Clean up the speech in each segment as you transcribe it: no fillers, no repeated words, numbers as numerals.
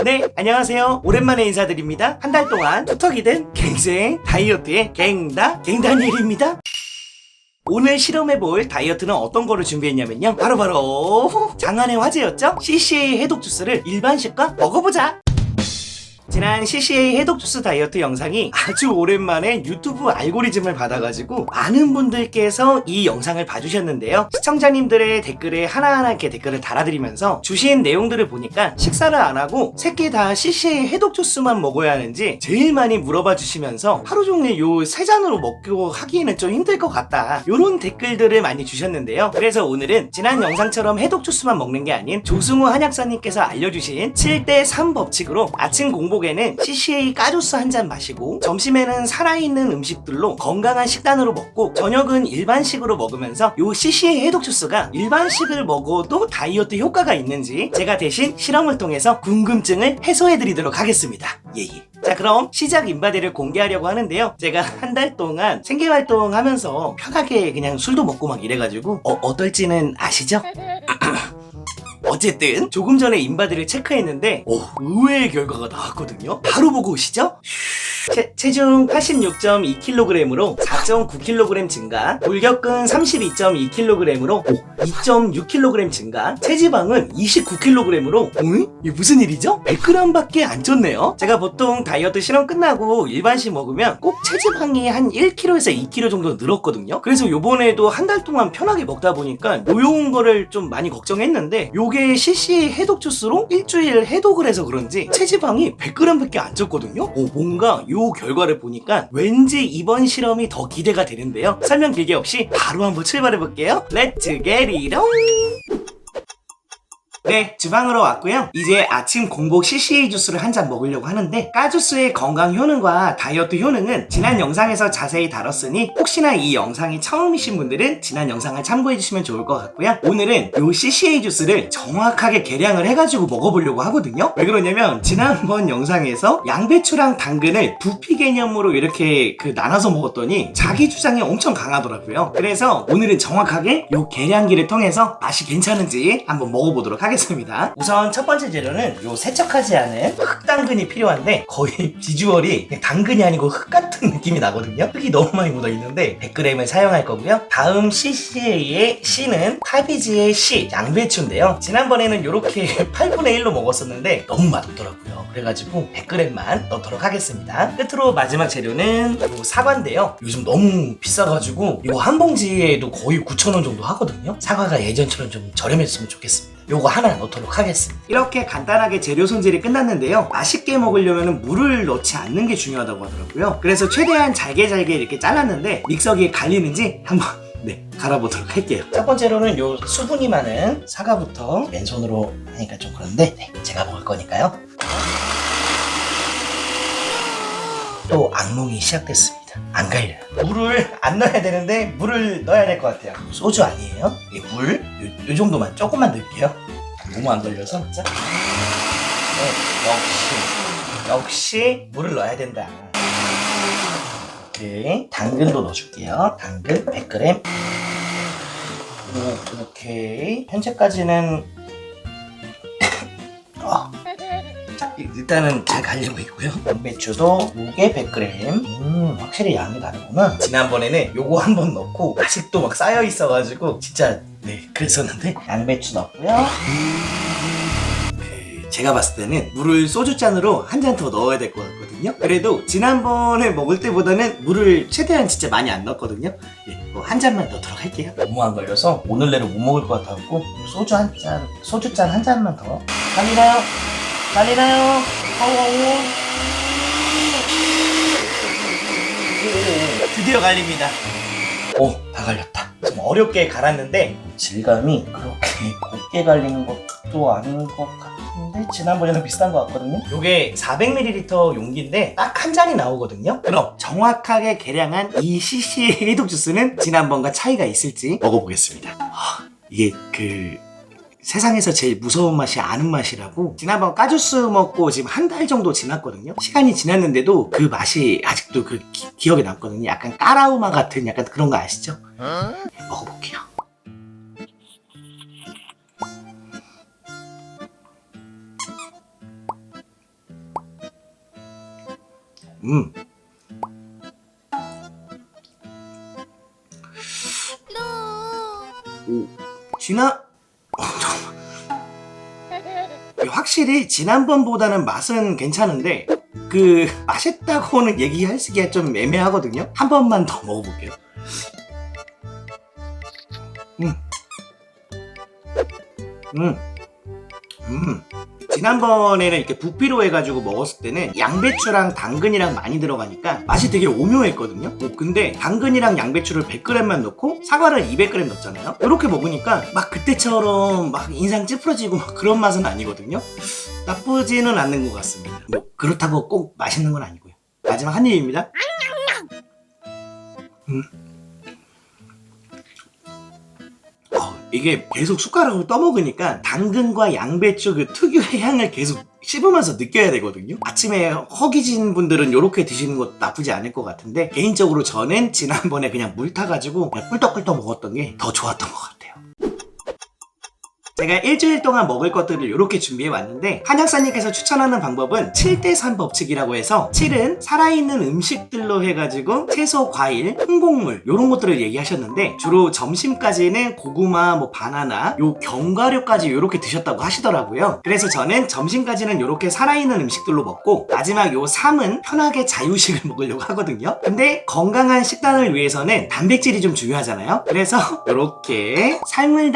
네, 안녕하세요. 오랜만에 인사드립니다. 한 달 동안 투턱이 된 갱생 다이어트의 갱다니엘입니다. 오늘 실험해볼 다이어트는 어떤 거를 준비했냐면요, 바로 장안의 화제였죠? CCA 해독 주스를 일반식과 먹어보자. 지난 CCA 해독 주스 다이어트 영상이 아주 오랜만에 유튜브 알고리즘을 받아가지고 많은 분들께서 이 영상을 봐주셨는데요. 시청자님들의 댓글에 하나하나 이렇게 댓글을 달아드리면서 주신 내용들을 보니까 식사를 안 하고 새끼 다 CCA 해독 주스만 먹어야 하는지 제일 많이 물어봐 주시면서 하루 종일 요 세 잔으로 먹고 하기에는 좀 힘들 것 같다, 요런 댓글들을 많이 주셨는데요. 그래서 오늘은 지난 영상처럼 해독 주스만 먹는 게 아닌 조승우 한약사님께서 알려주신 7대3 법칙으로 아침 공복에는 CCA 까주스 한 잔 마시고, 점심에는 살아있는 음식들로 건강한 식단으로 먹고, 저녁은 일반식으로 먹으면서 요 CCA 해독 주스가 일반식을 먹어도 다이어트 효과가 있는지 제가 대신 실험을 통해서 궁금증을 해소해드리도록 하겠습니다. 예예. 자, 그럼 시작 인바디를 공개하려고 하는데요. 제가 한 달 동안 생계활동하면서 편하게 그냥 술도 먹고 막 이래가지고 어떨지는 아시죠? 어쨌든 조금 전에 인바디를 체크했는데 의외의 결과가 나왔거든요. 바로 보고 오시죠. 체중 86.2kg으로 4.9kg 증가, 골격근 32.2kg으로 2.6kg 증가, 체지방은 29kg으로 이게 무슨 일이죠? 100g 밖에 안 쪘네요. 제가 보통 다이어트 실험 끝나고 일반식 먹으면 꼭 체지방이 한 1kg에서 2kg 정도 늘었거든요. 그래서 요번에도 한 달 동안 편하게 먹다 보니까 요런 거를 좀 많이 걱정했는데, 요게 CC 해독 주스로 일주일 해독을 해서 그런지 체지방이 100g 밖에 안 쪘거든요. 뭔가 요 결과를 보니까 왠지 이번 실험이 더 기대가 되는데요. 설명 길게 없이 바로 한번 출발해볼게요. 렛츠 겟이롱! 네, 주방으로 왔고요. 이제 아침 공복 CCA 주스를 한 잔 먹으려고 하는데, 까주스의 건강 효능과 다이어트 효능은 지난 영상에서 자세히 다뤘으니 혹시나 이 영상이 처음이신 분들은 지난 영상을 참고해주시면 좋을 것 같고요. 오늘은 요 CCA 주스를 정확하게 계량을 해가지고 먹어보려고 하거든요. 왜 그러냐면 지난번 영상에서 양배추랑 당근을 부피 개념으로 이렇게 나눠서 먹었더니 자기 주장이 엄청 강하더라고요. 그래서 오늘은 정확하게 요 계량기를 통해서 맛이 괜찮은지 한번 먹어보도록 하겠습니다. 우선 첫 번째 재료는 요 세척하지 않은 흑당근이 필요한데, 거의 비주얼이 당근이 아니고 흙 같은 느낌이 나거든요. 흙이 너무 많이 묻어있는데 100g을 사용할 거고요. 다음 CCA의 C는 타비지의 C, 양배추인데요. 지난번에는 요렇게 8분의 1로 먹었었는데 너무 맛없더라고요. 그래가지고 100g만 넣도록 하겠습니다. 끝으로 마지막 재료는 요 사과인데요. 요즘 너무 비싸가지고 이거 한 봉지에도 거의 9,000원 정도 하거든요. 사과가 예전처럼 좀 저렴했으면 좋겠습니다. 요거 하나 넣도록 하겠습니다. 이렇게 간단하게 재료 손질이 끝났는데요. 맛있게 먹으려면 물을 넣지 않는 게 중요하다고 하더라고요. 그래서 최대한 잘게 이렇게 잘랐는데 믹서기에 갈리는지 한번 갈아보도록 할게요. 첫 번째로는 요 수분이 많은 사과부터 맨손으로 하니까 좀 그런데 제가 먹을 거니까요. 또 악몽이 시작됐습니다. 안 갈려요. 물을 안 넣어야 되는데 물을 넣어야 될 것 같아요. 소주 아니에요? 물 요 정도만 조금만 넣을게요. 너무 안 걸려서. 자. 역시 물을 넣어야 된다. 오케이. 당근도 넣어줄게요. 당근 100g. 오케이. 현재까지는 일단은 잘 갈리고 있고요. 양배추도 무게 100g. 확실히 양이 다르구나. 지난번에는 요거 한번 넣고 아직도 막 쌓여 있어가지고 진짜 그랬었는데, 양배추 넣고요. 제가 봤을 때는 물을 소주잔으로 한 잔 더 넣어야 될 것 같거든요. 그래도 지난번에 먹을 때보다는 물을 최대한 진짜 많이 안 넣었거든요. 한 잔만 넣도록 할게요. 너무 안 걸려서 오늘 내로 못 먹을 것 같아갖고 소주잔 한 잔만 더. 갈리나요? 드디어 갈립니다. 다 갈렸다. 좀 어렵게 갈았는데 질감이 그렇게 곱게 갈리는 것도 아닌 것 같은데 지난번에는 비슷한 것 같거든요. 요게 400ml 용기인데 딱 한 잔이 나오거든요. 그럼 정확하게 계량한 이 CC 해독 주스는 지난번과 차이가 있을지 먹어보겠습니다. 이게 세상에서 제일 무서운 맛이 아는 맛이라고, 지난번 까주스 먹고 지금 한 달 정도 지났거든요. 시간이 지났는데도 그 맛이 아직도 기억에 남거든요. 약간 까라우마 같은 약간 그런 거 아시죠? 먹어볼게요. 오, 확실히 지난번보다는 맛은 괜찮은데 맛있다고는 얘기하기가 좀 애매하거든요. 한 번만 더 먹어볼게요. 지난번에는 이렇게 부피로 해가지고 먹었을 때는 양배추랑 당근이랑 많이 들어가니까 맛이 되게 오묘했거든요. 근데 당근이랑 양배추를 100g만 넣고 사과를 200g 넣었잖아요. 이렇게 먹으니까 막 그때처럼 막 인상 찌푸러지고 막 그런 맛은 아니거든요. 나쁘지는 않는 것 같습니다. 뭐 그렇다고 꼭 맛있는 건 아니고요. 마지막 한 입입니다. 이게 계속 숟가락으로 떠먹으니까 당근과 양배추 그 특유의 향을 계속 씹으면서 느껴야 되거든요. 아침에 허기진 분들은 이렇게 드시는 것도 나쁘지 않을 것 같은데 개인적으로 저는 지난번에 그냥 물 타가지고 그냥 꿀떡꿀떡 먹었던 게 더 좋았던 것 같아요. 제가 일주일 동안 먹을 것들을 이렇게 준비해 왔는데 한약사님께서 추천하는 방법은 7대3 법칙이라고 해서 7은 살아있는 음식들로 해가지고 채소, 과일, 홍곡물 이런 것들을 얘기하셨는데 주로 점심까지는 고구마, 바나나, 요 견과류까지 이렇게 드셨다고 하시더라고요. 그래서 저는 점심까지는 이렇게 살아있는 음식들로 먹고 마지막 요 3은 편하게 자유식을 먹으려고 하거든요. 근데 건강한 식단을 위해서는 단백질이 좀 중요하잖아요. 그래서 이렇게 삶은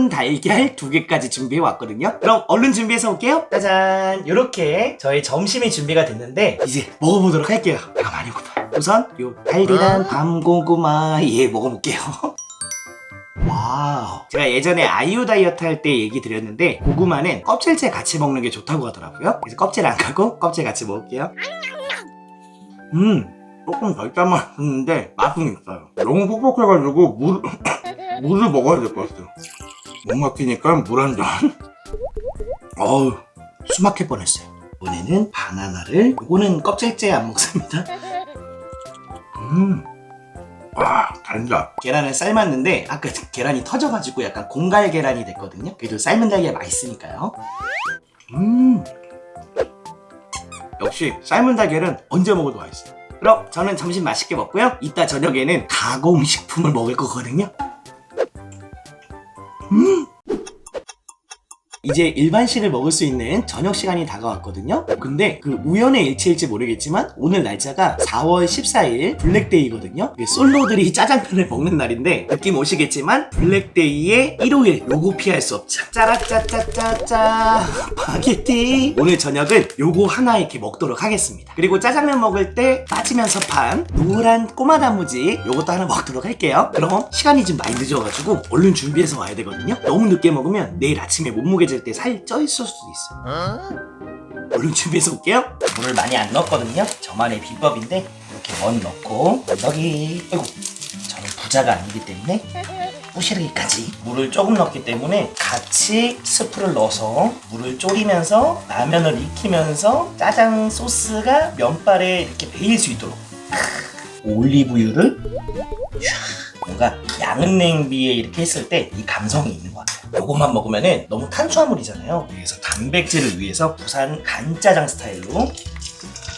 달걀 2개까지 준비해 왔거든요. 그럼 얼른 준비해서 올게요. 짜잔, 이렇게 저희 점심이 준비가 됐는데 이제 먹어보도록 할게요. 배가 많이 고파. 우선 요 달디란 밤고구마 먹어볼게요. 와우. 제가 예전에 아이유 다이어트 할 때 얘기 드렸는데 고구마는 껍질째 같이 먹는 게 좋다고 하더라고요. 그래서 껍질 안 까고 껍질 같이 먹을게요. 조금 덜 짜맛있는데 맛은 있어요. 너무 퍽퍽해가지고 물을 먹어야 될 것 같아요. 못 막히니까 물 한 잔. 어우, 숨 막힐 뻔했어요. 이번에는 바나나를, 이거는 껍질째 안 먹습니다. 와, 달다. 계란을 삶았는데 아까 계란이 터져가지고 약간 공갈 계란이 됐거든요. 그래도 삶은 달걀 맛있으니까요. 역시 삶은 달걀은 언제 먹어도 맛있어요. 그럼 저는 점심 맛있게 먹고요. 이따 저녁에는 가공식품을 먹을 거거든요. 이제 일반식을 먹을 수 있는 저녁 시간이 다가왔거든요. 근데 우연의 일치일지 모르겠지만 오늘 날짜가 4월 14일 블랙데이거든요. 솔로들이 짜장면을 먹는 날인데 느낌 오시겠지만 블랙데이의 일요일 요거 피할 수 없죠. 짜라짜짜짜짜 파게티. 오늘 저녁은 요거 하나 이렇게 먹도록 하겠습니다. 그리고 짜장면 먹을 때 빠지면서 판 노란 꼬마 단무지 요것도 하나 먹도록 할게요. 그럼 시간이 좀 많이 늦어가지고 얼른 준비해서 와야 되거든요. 너무 늦게 먹으면 내일 아침에 몸무게 잴 때 살이 쪄 있을 수도 있어요. 얼른 준비해서 올게요. 물을 많이 안 넣었거든요. 저만의 비법인데 이렇게 넣고 언덕이 저는 부자가 아니기 때문에 부시르기까지 물을 조금 넣기 때문에 같이 스프를 넣어서 물을 졸이면서 라면을 익히면서 짜장 소스가 면발에 이렇게 배일 수 있도록 올리브유를 뭔가 양은 냄비에 이렇게 했을 때 이 감성이 있는 것 같아요. 요것만 먹으면 너무 탄수화물이잖아요. 그래서 단백질을 위해서 부산 간짜장 스타일로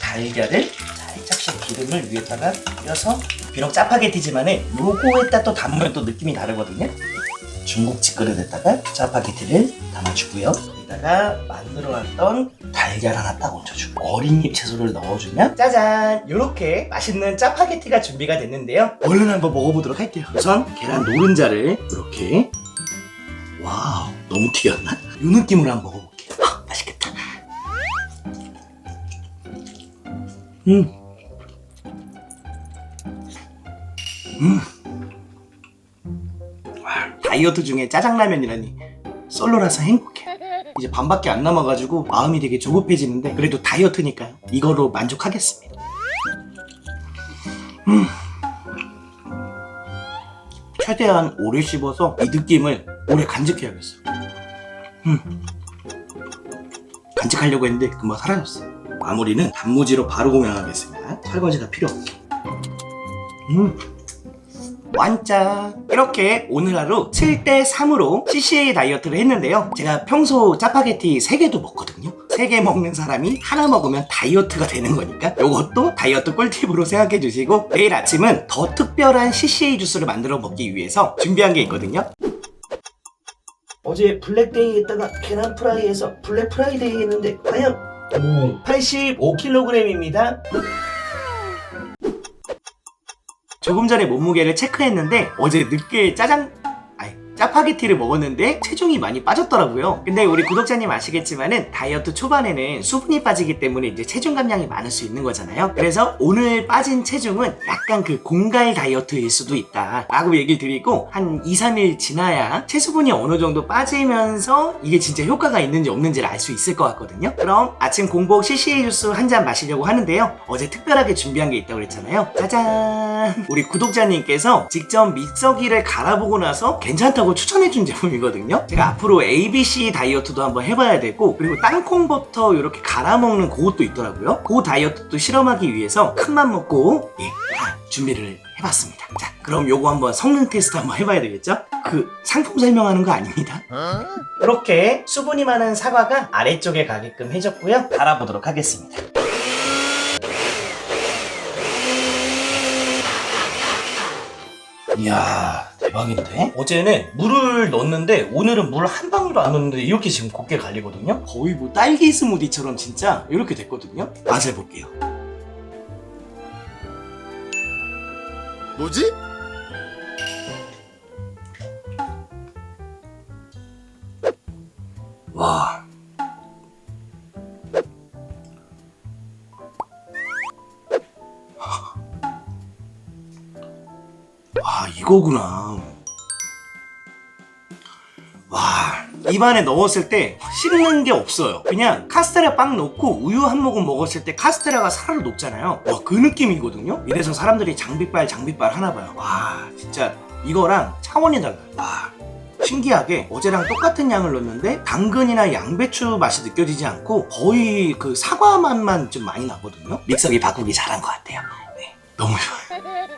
달걀을 살짝씩 기름을 위에다가 뿌려서 비록 짜파게티지만은 요거에다 또 담으면 또 느낌이 다르거든요. 중국집 그릇에다가 짜파게티를 담아주고요. 여기다가 만들어놨던 달걀 하나 딱 얹혀주고 어린잎 채소를 넣어주면 짜잔! 요렇게 맛있는 짜파게티가 준비가 됐는데요. 얼른 한번 먹어보도록 할게요. 우선 계란 노른자를 이렇게 와우, 너무 튀겼나? 요 느낌으로 한번 먹어볼게요. 맛있겠다. 와, 다이어트 중에 짜장라면이라니 솔로라서 행복해. 이제 반밖에 안 남아가지고 마음이 되게 조급해지는데 그래도 다이어트니까요. 이거로 만족하겠습니다. 최대한 오래 씹어서 이 느낌을 오래 간직해야겠어. 간직하려고 했는데 금방 사라졌어. 마무리는 단무지로 바로 공양하겠습니다. 설거지가 필요 없게. 완짜. 이렇게 오늘 하루 7대3으로 CCA 다이어트를 했는데요. 제가 평소 짜파게티 3개도 먹거든요. 3개 먹는 사람이 하나 먹으면 다이어트가 되는 거니까 요것도 다이어트 꿀팁으로 생각해 주시고, 내일 아침은 더 특별한 CCA 주스를 만들어 먹기 위해서 준비한 게 있거든요. 어제 블랙데이 했다가 계란 프라이에서 블랙 프라이데이 했는데 과연 85kg입니다. 조금 전에 몸무게를 체크했는데 어제 늦게 짜파게티를 먹었는데 체중이 많이 빠졌더라고요. 근데 우리 구독자님 아시겠지만은 다이어트 초반에는 수분이 빠지기 때문에 이제 체중 감량이 많을 수 있는 거잖아요. 그래서 오늘 빠진 체중은 약간 그 공갈 다이어트일 수도 있다 라고 얘기를 드리고, 한 2-3일 지나야 체수분이 어느 정도 빠지면서 이게 진짜 효과가 있는지 없는지를 알 수 있을 것 같거든요. 그럼 아침 공복 CCA 주스 한 잔 마시려고 하는데요. 어제 특별하게 준비한 게 있다고 그랬잖아요. 짜잔! 우리 구독자님께서 직접 믹서기를 갈아보고 나서 괜찮다고 추천해준 제품이거든요. 제가 앞으로 ABC 다이어트도 한번 해봐야 되고, 그리고 땅콩버터 이렇게 갈아먹는 그것도 있더라고요. 그 다이어트도 실험하기 위해서 큰맘 먹고 준비를 해봤습니다. 자, 그럼 요거 한번 성능 테스트 한번 해봐야 되겠죠? 그 상품 설명하는 거 아닙니다. 이렇게 수분이 많은 사과가 아래쪽에 가게끔 해줬고요. 갈아보도록 하겠습니다. 이야, 대박인데? 어제는 물을 넣었는데 오늘은 물 한 방울도 안 넣었는데 이렇게 지금 곱게 갈리거든요? 거의 뭐 딸기 스무디처럼 진짜 이렇게 됐거든요? 맛을 볼게요. 뭐지? 와. 아, 이거구나. 와, 입안에 넣었을 때 씹는 게 없어요. 그냥 카스테라 빵 넣고 우유 한 모금 먹었을 때 카스테라가 사르르 녹잖아요. 와, 그 느낌이거든요. 이래서 사람들이 장비빨 하나봐요. 와, 진짜 이거랑 차원이 달라요. 와, 신기하게 어제랑 똑같은 양을 넣었는데 당근이나 양배추 맛이 느껴지지 않고 거의 그 사과 맛만 좀 많이 나거든요. 믹서기 바꾸기 잘한 것 같아요. 네, 너무 좋아요.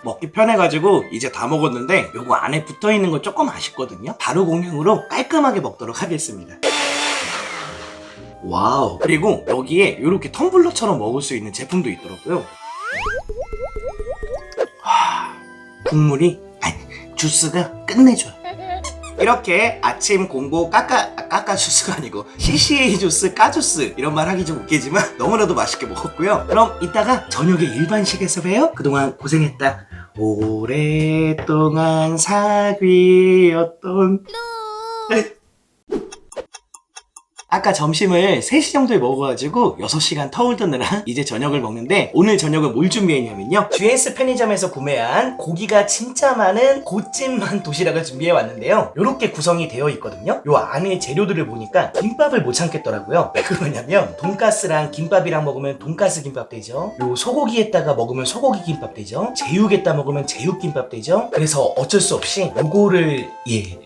먹기 편해가지고 이제 다 먹었는데 요거 안에 붙어있는 거 조금 아쉽거든요. 바로 공용으로 깔끔하게 먹도록 하겠습니다. 와우. 그리고 여기에 이렇게 텀블러처럼 먹을 수 있는 제품도 있더라고요. 국물이 주스가 끝내줘요. 이렇게 아침 공복 까까 주스가 아니고 CCA 주스, 까주스 이런 말 하기 좀 웃기지만 너무나도 맛있게 먹었고요. 그럼 이따가 저녁에 일반식에서 봬요. 그동안 고생했다. 오랫동안 사귀었던 아까 점심을 3시 정도에 먹어가지고 6시간 터울 드느라 이제 저녁을 먹는데, 오늘 저녁은 뭘 준비했냐면요, GS 편의점에서 구매한 고기가 진짜 많은 고찜만 도시락을 준비해 왔는데요. 이렇게 구성이 되어 있거든요. 요 안에 재료들을 보니까 김밥을 못 참겠더라고요. 왜 그러냐면 돈가스랑 김밥이랑 먹으면 돈가스 김밥 되죠, 요 소고기에다가 먹으면 소고기 김밥 되죠, 제육에다 먹으면 제육 김밥 되죠. 그래서 어쩔 수 없이 요거를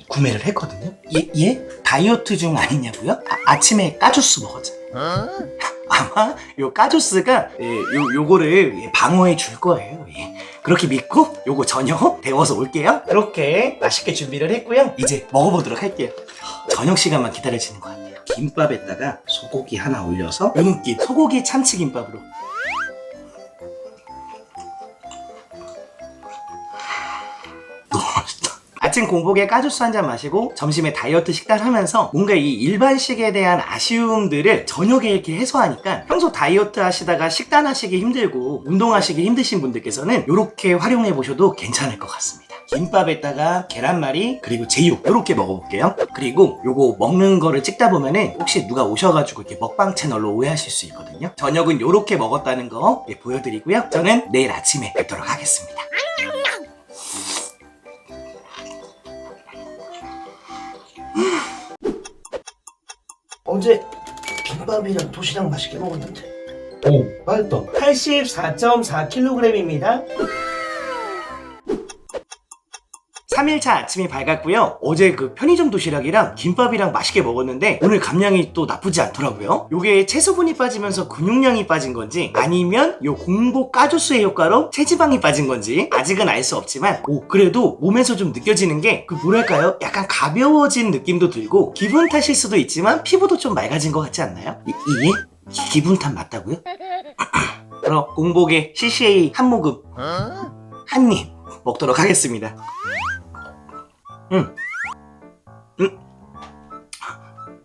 구매를 했거든요. 예? 다이어트 중 아니냐고요? 아침에 까주스 먹었잖아요. 아마 요 까주스가 요거를 방어해 줄 거예요. 그렇게 믿고 요거 저녁 데워서 올게요. 이렇게 맛있게 준비를 했고요. 이제 먹어보도록 할게요. 저녁 시간만 기다려지는 것 같아요. 김밥에다가 소고기 하나 올려서 윤기 소고기 참치김밥으로. 너무 맛있다. 아침 공복에 까주스 한 잔 마시고 점심에 다이어트 식단 하면서 뭔가 이 일반식에 대한 아쉬움들을 저녁에 이렇게 해소하니까 평소 다이어트 하시다가 식단 하시기 힘들고 운동하시기 힘드신 분들께서는 이렇게 활용해 보셔도 괜찮을 것 같습니다. 김밥에다가 계란말이 그리고 제육 이렇게 먹어볼게요. 그리고 요거 먹는 거를 찍다 보면은 혹시 누가 오셔가지고 이렇게 먹방 채널로 오해하실 수 있거든요. 저녁은 요렇게 먹었다는 거 보여드리고요. 저는 내일 아침에 뵙도록 하겠습니다. 어제 김밥이랑 도시락 맛있게 먹었는데 오, 맛있다. 84.4kg입니다. 3일차 아침이 밝았고요. 어제 그 편의점 도시락이랑 김밥이랑 맛있게 먹었는데 오늘 감량이 또 나쁘지 않더라고요. 요게 체수분이 빠지면서 근육량이 빠진 건지 아니면 요 공복 까주수의 효과로 체지방이 빠진 건지 아직은 알 수 없지만 그래도 몸에서 좀 느껴지는 게 그 뭐랄까요? 약간 가벼워진 느낌도 들고 기분 탓일 수도 있지만 피부도 좀 맑아진 것 같지 않나요? 이게 기분 탓 맞다고요? 그럼 공복에 CCA 한 모금 한 입 먹도록 하겠습니다.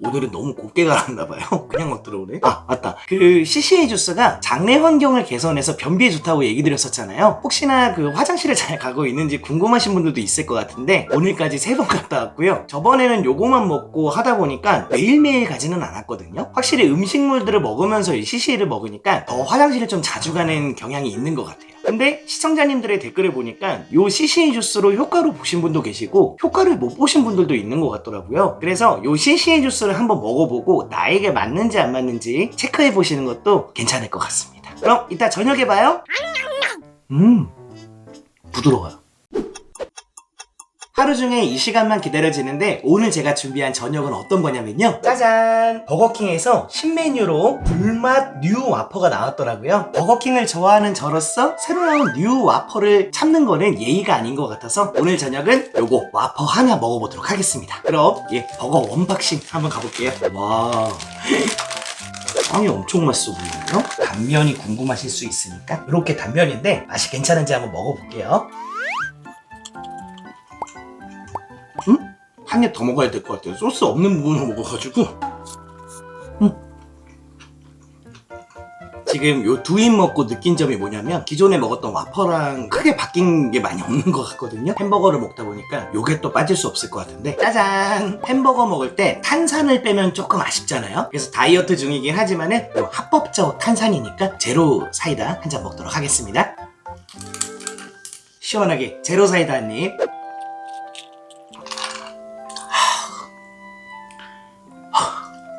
오늘은 너무 곱게 갈았나봐요. 그냥 막 들어오네. 맞다. 그 CCA 주스가 장내 환경을 개선해서 변비에 좋다고 얘기 드렸었잖아요. 혹시나 그 화장실에 잘 가고 있는지 궁금하신 분들도 있을 것 같은데 오늘까지 3번 갔다 왔고요. 저번에는 요거만 먹고 하다 보니까 매일매일 가지는 않았거든요. 확실히 음식물들을 먹으면서 이 CCA를 먹으니까 더 화장실을 좀 자주 가는 경향이 있는 것 같아요. 근데 시청자님들의 댓글을 보니까 요 CCA 주스로 효과를 보신 분도 계시고 효과를 못 보신 분들도 있는 것 같더라고요. 그래서 요 CCA 주스를 한번 먹어보고 나에게 맞는지 안 맞는지 체크해 보시는 것도 괜찮을 것 같습니다. 그럼 이따 저녁에 봐요. 부드러워요. 하루 중에 이 시간만 기다려지는데 오늘 제가 준비한 저녁은 어떤 거냐면요, 짜잔! 버거킹에서 신메뉴로 불맛 뉴 와퍼가 나왔더라고요. 버거킹을 좋아하는 저로서 새로 나온 뉴 와퍼를 참는 거는 예의가 아닌 것 같아서 오늘 저녁은 요거 와퍼 하나 먹어보도록 하겠습니다. 그럼 버거 언박싱 한번 가볼게요. 와, 빵이 엄청 맛있어 보이네요. 단면이 궁금하실 수 있으니까 이렇게 단면인데 맛이 괜찮은지 한번 먹어볼게요. 한 입 더 먹어야 될 것 같아요. 소스 없는 부분을 먹어가지고. 지금 요 2입 먹고 느낀 점이 뭐냐면 기존에 먹었던 와퍼랑 크게 바뀐 게 많이 없는 것 같거든요. 햄버거를 먹다 보니까 요게 또 빠질 수 없을 것 같은데, 짜잔! 햄버거 먹을 때 탄산을 빼면 조금 아쉽잖아요. 그래서 다이어트 중이긴 하지만은 요 합법적 탄산이니까 제로 사이다 한 잔 먹도록 하겠습니다. 시원하게 제로 사이다 한 입.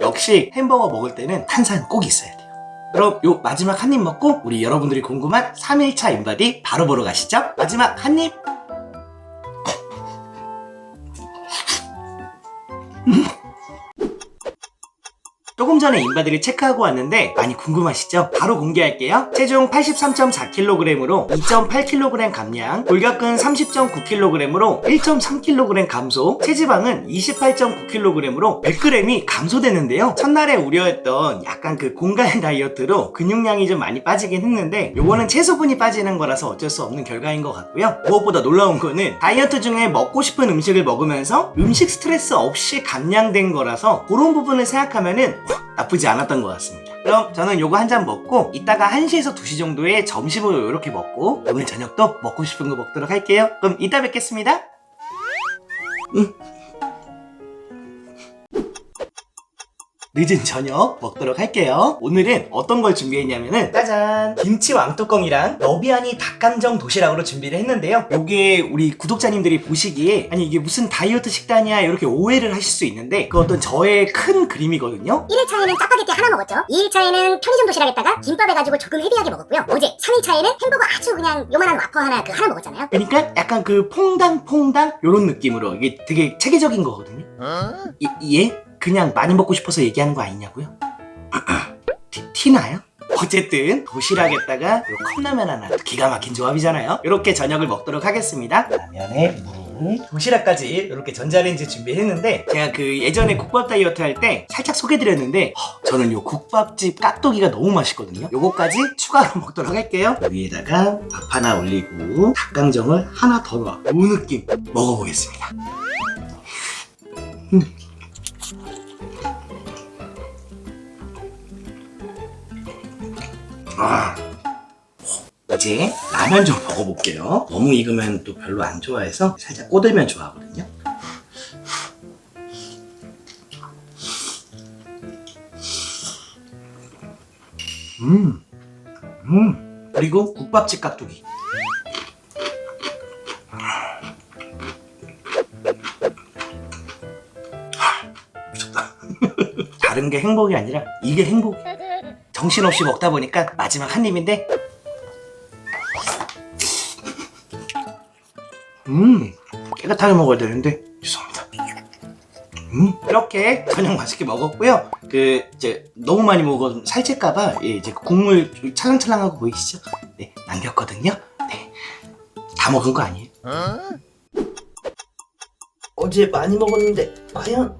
역시 햄버거 먹을 때는 탄산 꼭 있어야 돼요. 그럼 요 마지막 한 입 먹고 우리 여러분들이 궁금한 3일차 인바디 바로 보러 가시죠. 마지막 한 입. 조금 전에 인바디를 체크하고 왔는데 많이 궁금하시죠? 바로 공개할게요. 체중 83.4kg으로 2.8kg 감량, 골격근 30.9kg으로 1.3kg 감소, 체지방은 28.9kg으로 100g이 감소되는데요. 첫날에 우려했던 약간 그 공간 다이어트로 근육량이 좀 많이 빠지긴 했는데 요거는 체수분이 빠지는 거라서 어쩔 수 없는 결과인 것 같고요. 무엇보다 놀라운 거는 다이어트 중에 먹고 싶은 음식을 먹으면서 음식 스트레스 없이 감량된 거라서 그런 부분을 생각하면은 나쁘지 않았던 것 같습니다. 그럼 저는 요거 한 잔 먹고 이따가 1시에서 2시 정도에 점심을 이렇게 먹고 오늘 저녁도 먹고 싶은 거 먹도록 할게요. 그럼 이따 뵙겠습니다. 늦은 저녁 먹도록 할게요. 오늘은 어떤 걸 준비했냐면은 짜잔! 김치 왕뚜껑이랑 너비아니 닭강정 도시락으로 준비를 했는데요. 요게 우리 구독자님들이 보시기에 아니 이게 무슨 다이어트 식단이야 이렇게 오해를 하실 수 있는데 그 어떤 저의 큰 그림이거든요. 1일차에는 짜파게티 하나 먹었죠. 2일차에는 편의점 도시락에다가 김밥 해가지고 조금 헤비하게 먹었고요. 어제 3일차에는 햄버거 아주 그냥 요만한 와퍼 하나 하나 먹었잖아요. 그러니까 약간 그 퐁당 요런 느낌으로 이게 되게 체계적인 거거든요. 예? 그냥 많이 먹고 싶어서 얘기하는 거 아니냐고요? 티나요? 어쨌든 도시락에다가 요 컵라면 하나, 기가 막힌 조합이잖아요. 이렇게 저녁을 먹도록 하겠습니다. 라면에 물, 도시락까지 이렇게 전자레인지 준비했는데 제가 그 예전에 국밥 다이어트 할 때 살짝 소개드렸는데 저는 요 국밥집 깍두기가 너무 맛있거든요. 요거까지 추가로 먹도록 할게요. 위에다가 밥 하나 올리고 닭강정을 하나 더 넣어. 요 느낌 먹어보겠습니다. 이제 라면 좀 먹어볼게요. 너무 익으면 또 별로 안 좋아해서 살짝 꼬들면 좋아하거든요. 그리고 국밥집 깍두기. 미쳤다. 다른 게 행복이 아니라 이게 행복이야. 정신없이 먹다 보니까 마지막 한 입인데 제가 다려 먹어야 되는데 죄송합니다. 이렇게 저녁 맛있게 먹었고요. 이제 너무 많이 먹어서 살찔까봐 이제 국물 찰랑찰랑한 거 보이시죠? 네, 남겼거든요. 네, 다 먹은 거 아니에요. 어제 많이 먹었는데 과연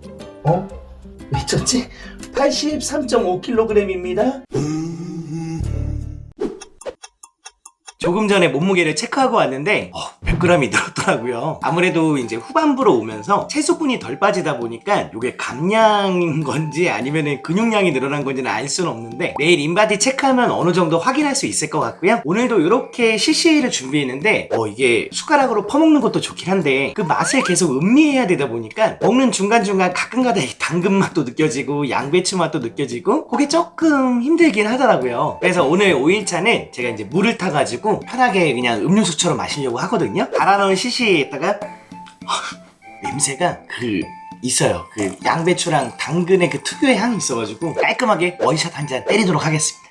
왜 쪘지? 83.5kg입니다. 조금 전에 몸무게를 체크하고 왔는데 100g이 늘었더라고요. 아무래도 이제 후반부로 오면서 체수분이 덜 빠지다 보니까 이게 감량인 건지 아니면 근육량이 늘어난 건지는 알 수는 없는데 내일 인바디 체크하면 어느 정도 확인할 수 있을 것 같고요. 오늘도 이렇게 CCA를 준비했는데 이게 숟가락으로 퍼먹는 것도 좋긴 한데 그 맛을 계속 음미해야 되다 보니까 먹는 중간중간 가끔가다 당근 맛도 느껴지고 양배추 맛도 느껴지고 그게 조금 힘들긴 하더라고요. 그래서 오늘 5일차는 제가 이제 물을 타가지고 편하게 그냥 음료수처럼 마시려고 하거든요. 갈아놓은 CC에다가 냄새가 있어요. 양배추랑 당근의 그 특유의 향이 있어가지고 깔끔하게 원샷 한 잔 때리도록 하겠습니다.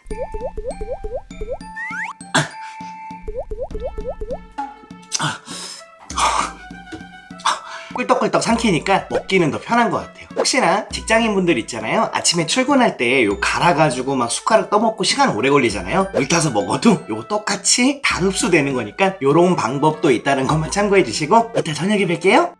꿀떡꿀떡 삼키니까 먹기는 더 편한 것 같아요. 혹시나 직장인분들 있잖아요. 아침에 출근할 때 요 갈아가지고 막 숟가락 떠먹고 시간 오래 걸리잖아요. 물 타서 먹어도 요거 똑같이 다 흡수되는 거니까 요런 방법도 있다는 것만 참고해 주시고 이따 저녁에 뵐게요.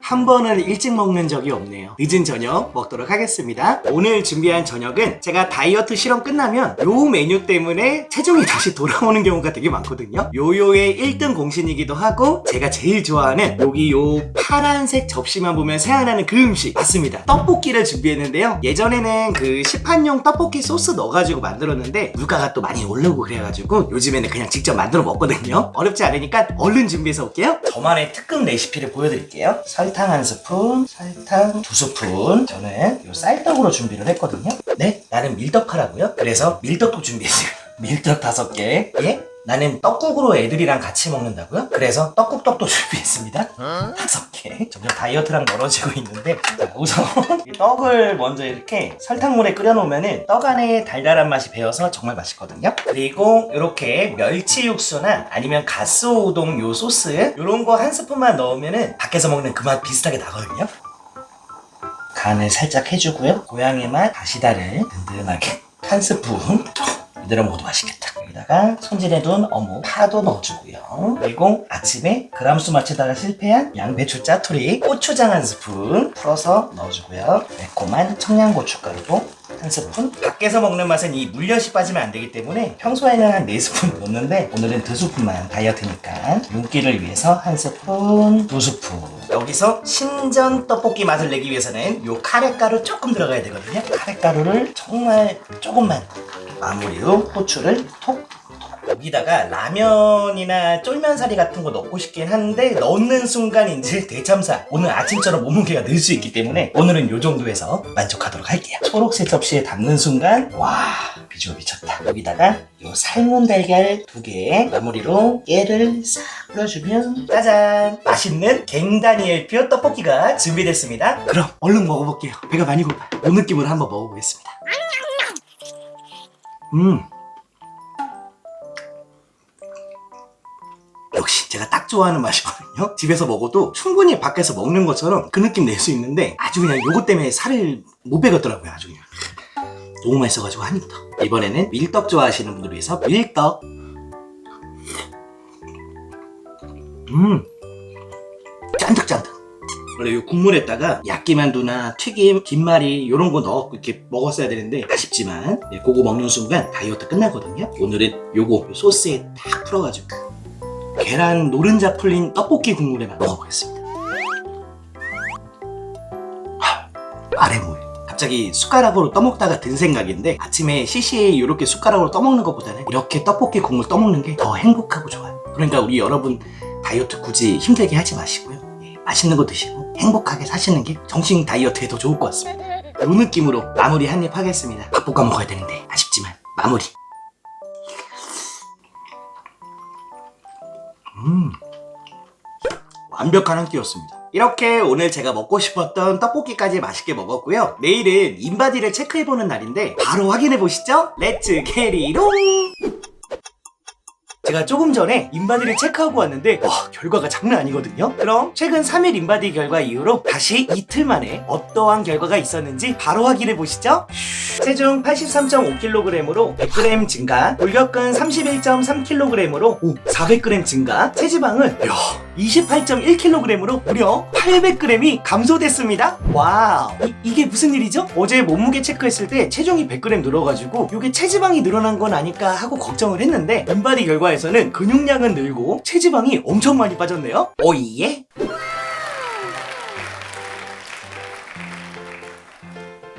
한 번은 일찍 먹는 적이 없네요. 늦은 저녁 먹도록 하겠습니다. 오늘 준비한 저녁은 제가 다이어트 실험 끝나면 요 메뉴 때문에 체중이 다시 돌아오는 경우가 되게 많거든요. 요요의 1등 공신이기도 하고 제가 제일 좋아하는 여기 요 파란색 접시만 보면 생각나는 그 음식 맞습니다. 떡볶이를 준비했는데요. 예전에는 시판용 떡볶이 소스 넣어가지고 만들었는데 물가가 또 많이 오르고 그래가지고 요즘에는 그냥 직접 만들어 먹거든요. 어렵지 않으니까 얼른 준비해서 올게요. 저만의 특급 레시피를 보여드릴게요. 설탕 1스푼, 설탕 2스푼. 저는 요 쌀떡으로 준비를 했거든요. 네, 나는 밀떡하라고요? 그래서 밀떡도 준비했어요. 밀떡 5개. 예? 나는 떡국으로 애들이랑 같이 먹는다고요? 그래서 떡국떡도 준비했습니다. 5개. 점점 다이어트랑 멀어지고 있는데 우선 이 떡을 먼저 이렇게 설탕물에 끓여놓으면 떡 안에 달달한 맛이 배어서 정말 맛있거든요. 그리고 이렇게 멸치 육수나 아니면 가스오 우동 요 소스 요런 거 1스푼만 넣으면 밖에서 먹는 그 맛 비슷하게 나거든요. 간을 살짝 해주고요. 고향의 맛 다시다를 든든하게 1스푼. 이대로 먹어도 맛있겠다. 여기다가 손질해둔 어묵 파도 넣어주고요. 그리고 아침에 그람수 맞추다가 실패한 양배추 짜투리 고추장 1스푼 풀어서 넣어주고요. 매콤한 청양고춧가루도 1스푼. 밖에서 먹는 맛은 이 물엿이 빠지면 안 되기 때문에 평소에는 한 4스푼 넣는데 오늘은 2스푼만 다이어트니까 윤기를 위해서 1스푼, 2스푼. 여기서 신전 떡볶이 맛을 내기 위해서는 요 카레가루 조금 들어가야 되거든요. 카레가루를 정말 조금만. 마무리로 후추를 톡. 여기다가 라면이나 쫄면사리 같은 거 넣고 싶긴 한데 넣는 순간 이제 대참사 오늘 아침처럼 몸무게가 늘 수 있기 때문에 오늘은 요 정도에서 만족하도록 할게요. 초록색 접시에 담는 순간 와 비주얼 미쳤다. 여기다가 요 삶은 달걀 2개 마무리로 깨를 싹 뿌려주면 짜잔 맛있는 갱다니엘표 떡볶이가 준비됐습니다. 그럼 얼른 먹어볼게요. 배가 많이 고파요. 요 느낌으로 한번 먹어보겠습니다. 역시 제가 딱 좋아하는 맛이거든요. 집에서 먹어도 충분히 밖에서 먹는 것처럼 그 느낌 낼 수 있는데 아주 그냥 요것 때문에 살을 못 빼겠더라고요. 아주 그냥 너무 맛있어가지고 한입 더. 이번에는 밀떡 좋아하시는 분들 위해서 밀떡. 짠득짠득. 원래 이 국물에다가 야끼만두나 튀김, 김말이 이런 거 넣어 이렇게 먹었어야 되는데 아쉽지만 그거 먹는 순간 다이어트 끝나거든요. 오늘은 요거 요 소스에 딱 풀어가지고 계란 노른자 풀린 떡볶이 국물에만 먹어보겠습니다. 아래물. 갑자기 숟가락으로 떠먹다가 든 생각인데 아침에 CCA 이렇게 숟가락으로 떠먹는 것보다는 이렇게 떡볶이 국물 떠먹는 게 더 행복하고 좋아요. 그러니까 우리 여러분 다이어트 굳이 힘들게 하지 마시고요. 맛있는 거 드시고 행복하게 사시는 게 정신 다이어트에 더 좋을 것 같습니다. 이 느낌으로 마무리 한입 하겠습니다. 밥 볶아 먹어야 되는데 아쉽지만 마무리. 완벽한 한 끼였습니다. 이렇게 오늘 제가 먹고 싶었던 떡볶이까지 맛있게 먹었고요. 내일은 인바디를 체크해보는 날인데 바로 확인해 보시죠. 렛츠 캐리롱! 제가 조금 전에 인바디를 체크하고 왔는데 와, 결과가 장난 아니거든요. 그럼 최근 3일 인바디 결과 이후로 다시 이틀 만에 어떠한 결과가 있었는지 바로 확인해 보시죠. 체중 83.5kg으로 100g 증가, 골격근 31.3kg으로 400g 증가, 체지방은 28.1kg으로 무려 800g이 감소됐습니다. 와우, 이게 무슨 일이죠? 어제 몸무게 체크했을 때 체중이 100g 늘어가지고 이게 체지방이 늘어난 건 아닐까 하고 걱정을 했는데 인바디 결과에서는 근육량은 늘고 체지방이 엄청 많이 빠졌네요. 오예?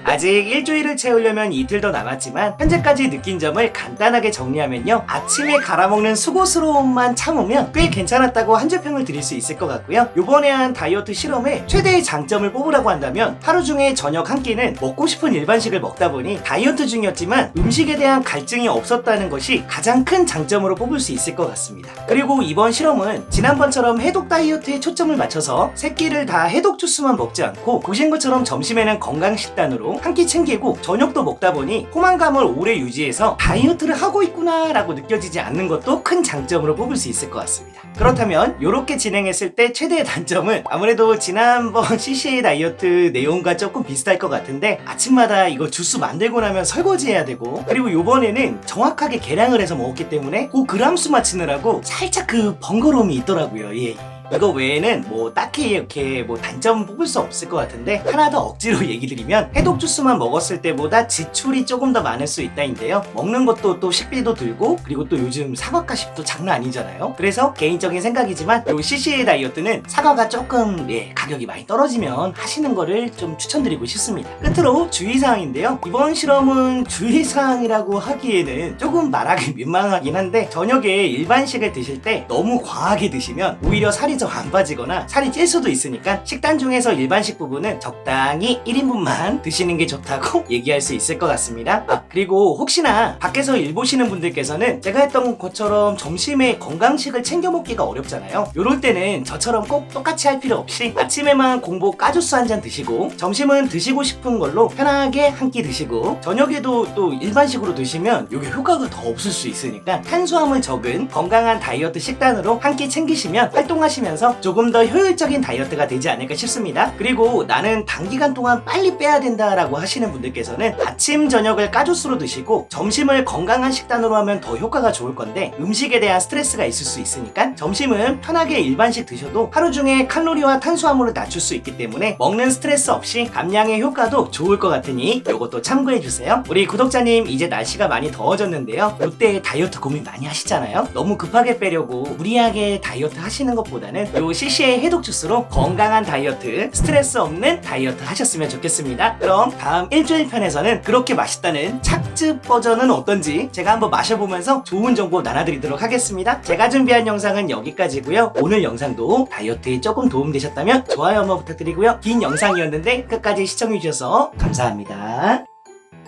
아직 일주일을 채우려면 이틀 더 남았지만 현재까지 느낀 점을 간단하게 정리하면요, 아침에 갈아먹는 수고스러움만 참으면 꽤 괜찮았다고 한 줄 평을 드릴 수 있을 것 같고요. 요번에 한 다이어트 실험의 최대의 장점을 뽑으라고 한다면 하루 중에 저녁 한 끼는 먹고 싶은 일반식을 먹다 보니 다이어트 중이었지만 음식에 대한 갈증이 없었다는 것이 가장 큰 장점으로 뽑을 수 있을 것 같습니다. 그리고 이번 실험은 지난번처럼 해독 다이어트에 초점을 맞춰서 세 끼를 다 해독 주스만 먹지 않고 보신 것처럼 점심에는 건강 식단으로 한 끼 챙기고 저녁도 먹다 보니 포만감을 오래 유지해서 다이어트를 하고 있구나 라고 느껴지지 않는 것도 큰 장점으로 뽑을 수 있을 것 같습니다. 그렇다면 이렇게 진행했을 때 최대의 단점은 아무래도 지난번 CCA 다이어트 내용과 조금 비슷할 것 같은데 아침마다 이거 주스 만들고 나면 설거지 해야 되고, 그리고 요번에는 정확하게 계량을 해서 먹었기 때문에 그 그람수 맞추느라고 살짝 그 번거로움이 있더라고요. 예. 이거 외에는 뭐 딱히 이렇게 뭐 단점 뽑을 수 없을 것 같은데, 하나 더 억지로 얘기 드리면 해독 주스만 먹었을 때보다 지출이 조금 더 많을 수 있다인데요. 먹는 것도 또 식비도 들고, 그리고 또 요즘 사과가십도 장난 아니잖아요. 그래서 개인적인 생각이지만 요 CCA 다이어트는 사과가 조금 가격이 많이 떨어지면 하시는 거를 좀 추천드리고 싶습니다. 끝으로 주의사항인데요, 이번 실험은 주의사항이라고 하기에는 조금 말하기 민망하긴 한데, 저녁에 일반식을 드실 때 너무 과하게 드시면 오히려 살이 좀 안 빠지거나 살이 찔 수도 있으니까 식단 중에서 일반식 부분은 적당히 1인분만 드시는 게 좋다고 얘기할 수 있을 것 같습니다. 그리고 혹시나 밖에서 일 보시는 분들께서는 제가 했던 것처럼 점심에 건강식을 챙겨 먹기가 어렵잖아요. 요럴 때는 저처럼 꼭 똑같이 할 필요 없이 아침에만 공복 까주스 한 잔 드시고, 점심은 드시고 싶은 걸로 편하게 한 끼 드시고, 저녁에도 또 일반식으로 드시면 이게 효과가 더 없을 수 있으니까 탄수화물 적은 건강한 다이어트 식단으로 한 끼 챙기시면 활동하시면서 조금 더 효율적인 다이어트가 되지 않을까 싶습니다. 그리고 나는 단기간 동안 빨리 빼야 된다라고 하시는 분들께서는 아침 저녁을 까주스로 드시고 점심을 건강한 식단으로 하면 더 효과가 좋을 건데, 음식에 대한 스트레스가 있을 수 있으니까 점심은 편하게 일반식 드셔도 하루 중에 칼로리와 탄수화물을 낮출 수 있기 때문에 먹는 스트레스 없이 감량의 효과도 좋을 것 같으니 요것도 참고해주세요. 우리 구독자님, 이제 날씨가 많이 더워졌는데요, 이때 다이어트 고민 많이 하시잖아요. 너무 급하게 빼려고 무리하게 다이어트 하시는 것보다는 요 CCA 해독 주스로 건강한 다이어트, 스트레스 없는 다이어트 하셨으면 좋겠습니다. 그럼 다음 일주일 편에서는 그렇게 맛있다는 착즙 버전은 어떤지 제가 한번 마셔보면서 좋은 정보 나눠드리도록 하겠습니다. 제가 준비한 영상은 여기까지고요. 오늘 영상도 다이어트에 조금 도움되셨다면 좋아요 한번 부탁드리고요. 긴 영상이었는데 끝까지 시청해주셔서 감사합니다.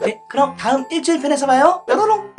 네, 그럼 다음 일주일 편에서 봐요. 뾰로롱!